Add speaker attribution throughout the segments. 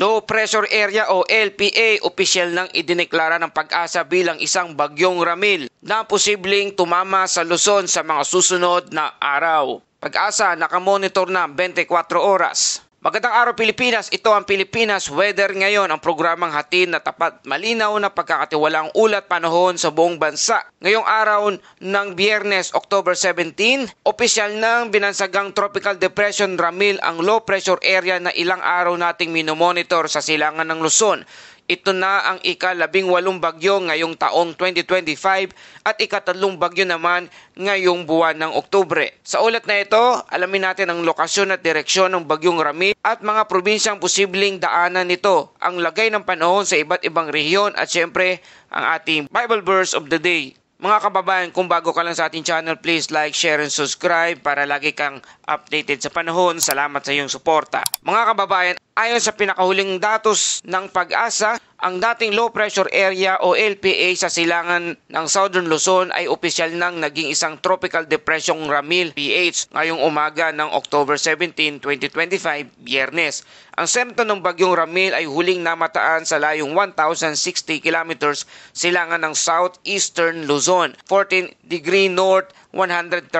Speaker 1: Low pressure area o LPA, opisyal nang idineklara ng Pag-asa bilang isang bagyong Ramil na posibleng tumama sa Luzon sa mga susunod na araw. Pag-asa nakamonitor na 24 oras. Magandang araw Pilipinas, ito ang Pilipinas Weather ngayon, ang programang hatid na tapat malinaw na pagkakatiwalang ulat panahon sa buong bansa. Ngayong araw ng Biyernes, October 17, opisyal nang binansagang Tropical Depression Ramil ang low pressure area na ilang araw nating minomonitor sa silangan ng Luzon. Ito na ang ika-18 bagyo ngayong taong 2025 at ika-3 bagyo naman ngayong buwan ng Oktubre. Sa ulat na ito, alamin natin ang lokasyon at direksyon ng bagyong Ramil at mga probinsyang posibleng daanan nito, ang lagay ng panahon sa iba't ibang rehiyon at syempre ang ating Bible verse of the day. Mga kababayan, kung bago ka lang sa ating channel, please like, share, and subscribe para lagi kang updated sa panahon. Salamat sa iyong suporta. Mga kababayan, ayon sa pinakahuling datos ng Pag-asa, ang dating low pressure area o LPA sa silangan ng Southern Luzon ay opisyal nang naging isang tropical depression Ramil PH ngayong umaga ng October 17, 2025, Biyernes. Ang sentro ng bagyong Ramil ay huling namataan sa layong 1,060 kilometers silangan ng southeastern Luzon, 14 degree north, 134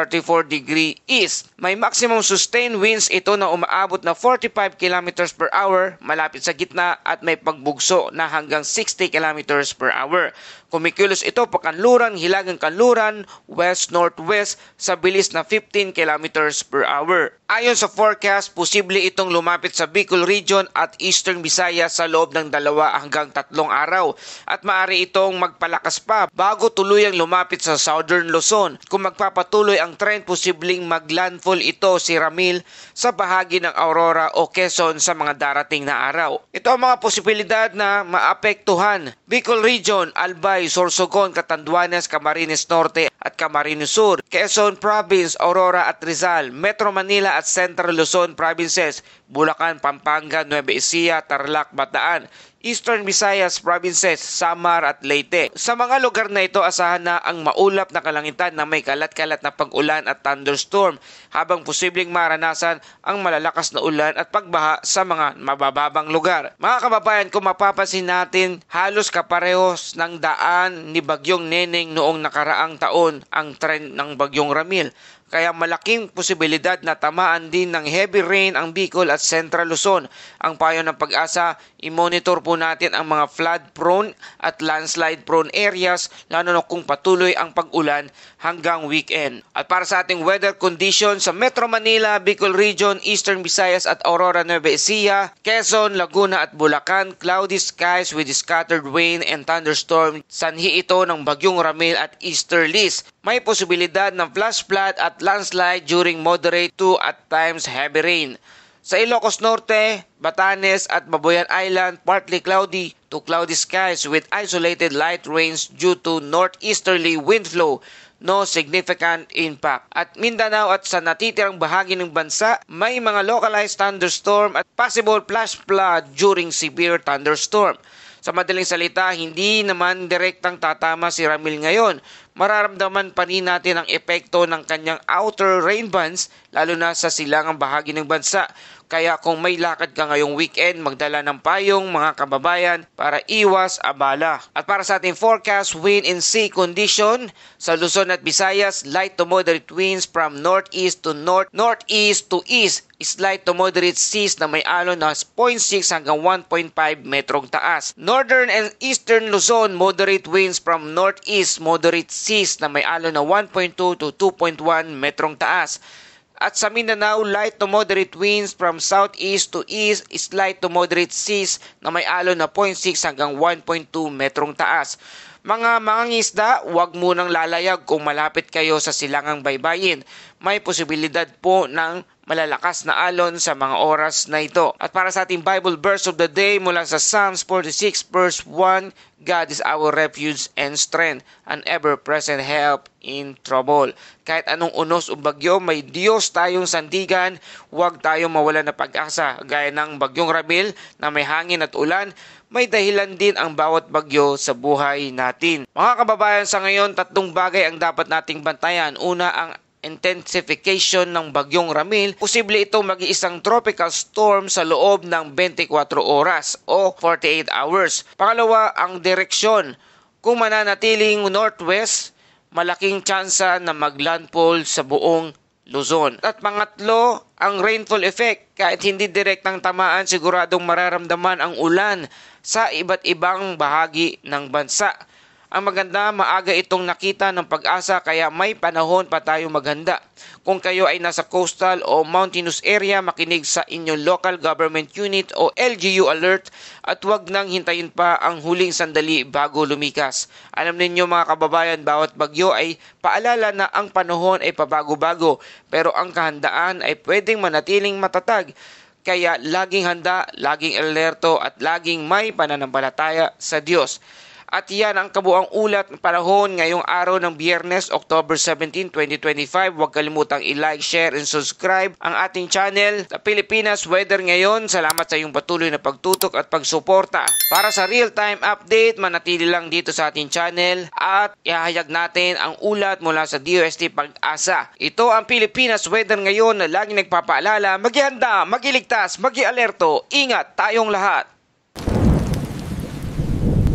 Speaker 1: degree east. May maximum sustained winds ito na umaabot na 45 kilometers per hour malapit sa gitna at may pagbugso na hanggang 60 kilometers per hour. Kumikilos ito pakanluran, hilagang kanluran, west-northwest sa bilis na 15 kilometers per hour. Ayon sa forecast, posible itong lumapit sa Bicol Region at Eastern Visayas sa loob ng 2 hanggang 3 araw at maaari itong magpalakas pa bago tuluyang lumapit sa Southern Luzon. Kung magpapatuloy ang trend, posibleng maglandfall ito si Ramil sa bahagi ng Aurora o Quezon sa mga darating na araw. Ito ang mga posibilidad na maapektuhan: Bicol Region, Albay, Sorsogon, Catanduanes, Camarines Norte at Camarines Sur, Quezon Province, Aurora at Rizal, Metro Manila at Central Luzon Provinces, Bulacan, Pampanga, Nueva Ecija, Tarlac, Bataan, Eastern Visayas Provinces, Samar at Leyte. Sa mga lugar na ito, asahan na ang maulap na kalangitan na may kalat-kalat na pag-ulan at thunderstorm, habang posibleng maranasan ang malalakas na ulan at pagbaha sa mga mabababang lugar. Mga kababayan, kung mapapansin natin, halos kaparehos ng daan ni Bagyong Neneng noong nakaraang taon ang trend ng Bagyong Ramil. Kaya malaking posibilidad na tamaan din ng heavy rain ang Bicol at Central Luzon. Ang payo ng Pag-asa, i-monitor po natin ang mga flood-prone at landslide-prone areas, lalo na kung patuloy ang pag-ulan hanggang weekend. At para sa ating weather condition sa Metro Manila, Bicol Region, Eastern Visayas at Aurora, Nueva Ecija, Quezon, Laguna at Bulacan, cloudy skies with scattered rain and thunderstorm. Sanhi ito ng Bagyong Ramil at easterlies. May posibilidad ng flash flood at landslide during moderate to at times heavy rain. Sa Ilocos Norte, Batanes at Babuyan Island, partly cloudy to cloudy skies with isolated light rains due to northeasterly wind flow. No significant impact. At Mindanao at sa natitirang bahagi ng bansa, may mga localized thunderstorm at possible flash flood during severe thunderstorm. Sa madaling salita, hindi naman direktang tatama si Ramil ngayon. Mararamdaman pa rin natin ang epekto ng kanyang outer rain bands, lalo na sa silangang bahagi ng bansa. Kaya kung may lakad ka ngayong weekend, magdala ng payong mga kababayan para iwas abala. At para sa ating forecast, wind and sea condition sa Luzon at Visayas, light to moderate winds from northeast to northeast to east. Slight to moderate seas na may alon na 0.6 hanggang 1.5 metrong taas. Northern and eastern Luzon, moderate winds from northeast, moderate seas na may alon na 1.2 to 2.1 metrong taas. At sa Mindanao, light to moderate winds from southeast to east, slight to moderate seas na may alon na 0.6 hanggang 1.2 metrong taas. Mga mangingisda, huwag munang lalayag kung malapit kayo sa silangang baybayin. May posibilidad po ng malalakas na alon sa mga oras na ito. At para sa ating Bible verse of the day mula sa Psalms 46 verse 1, God is our refuge and strength, an ever-present help in trouble. Kahit anong unos o bagyo, may Diyos tayong sandigan, huwag tayong mawala na pag-asa. Gaya ng Bagyong Ramil na may hangin at ulan, may dahilan din ang bawat bagyo sa buhay natin. Mga kababayan, sa ngayon, 3 bagay ang dapat nating bantayan. Una, ang intensification ng bagyong Ramil, posible itong mag-iisang tropical storm sa loob ng 24 oras o 48 hours. Pangalawa, ang direksyon. Kung mananatiling northwest, malaking tsansa na maglandfall sa buong Luzon. At pangatlo, ang rainfall effect. Kahit hindi direktang tamaan, siguradong mararamdaman ang ulan sa iba't ibang bahagi ng bansa. Ang maganda, maaga itong nakita ng Pag-asa kaya may panahon pa tayo maghanda. Kung kayo ay nasa coastal o mountainous area, makinig sa inyong local government unit o LGU alert at huwag nang hintayin pa ang huling sandali bago lumikas. Alam ninyo mga kababayan, bawat bagyo ay paalala na ang panahon ay pabago-bago, pero ang kahandaan ay pwedeng manatiling matatag. Kaya laging handa, laging alerto at laging may pananampalataya sa Diyos. At yan ang kabuang ulat ng panahon ngayong araw ng Biyernes, October 17, 2025. Huwag kalimutang i-like, share, and subscribe ang ating channel sa Pilipinas Weather Ngayon. Salamat sa iyong patuloy na pagtutok at pagsuporta. Para sa real-time update, manatili lang dito sa ating channel at ihahayag natin ang ulat mula sa DOST Pag-asa. Ito ang Pilipinas Weather Ngayon na laging nagpapaalala, mag-ihanda, mag-iligtas, mag-i-alerto. Ingat tayong lahat!